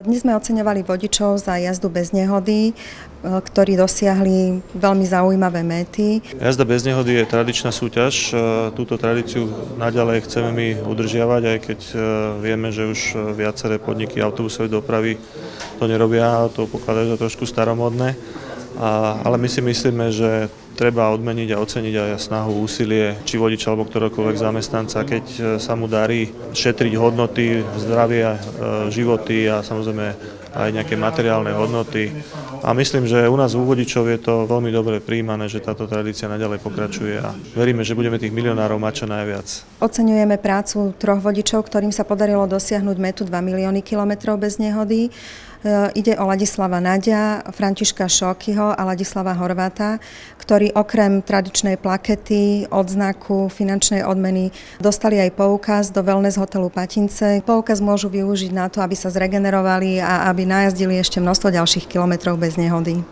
Dnes sme oceňovali vodičov za jazdu bez nehody, ktorí dosiahli veľmi zaujímavé méty. Jazda bez nehody je tradičná súťaž. Túto tradíciu naďalej chceme my udržiavať, aj keď vieme, že už viaceré podniky autobusovej dopravy to nerobia, to pokladajú za trošku staromodné. Ale my si myslíme, že treba odmeniť a oceniť aj snahu, úsilie, či vodiča alebo ktoréhokoľvek zamestnanca, keď sa mu darí šetriť hodnoty, zdravie, životy a samozrejme aj nejaké materiálne hodnoty. A myslím, že u nás u vodičov je to veľmi dobre prijímané, že táto tradícia naďalej pokračuje a veríme, že budeme tých milionárov mať čo najviac. Oceňujeme prácu 3 vodičov, ktorým sa podarilo dosiahnuť metu 2 milióny kilometrov bez nehody. Ide o Ladislava Naďa, Františka Šokyho a Ladislava Horváta, ktorí okrem tradičnej plakety, odznaku, finančnej odmeny dostali aj poukaz do wellness hotelu Patince. Poukaz môžu využiť na to, aby sa zregenerovali a aby najazdili ešte množstvo ďalších kilometrov bez nehody.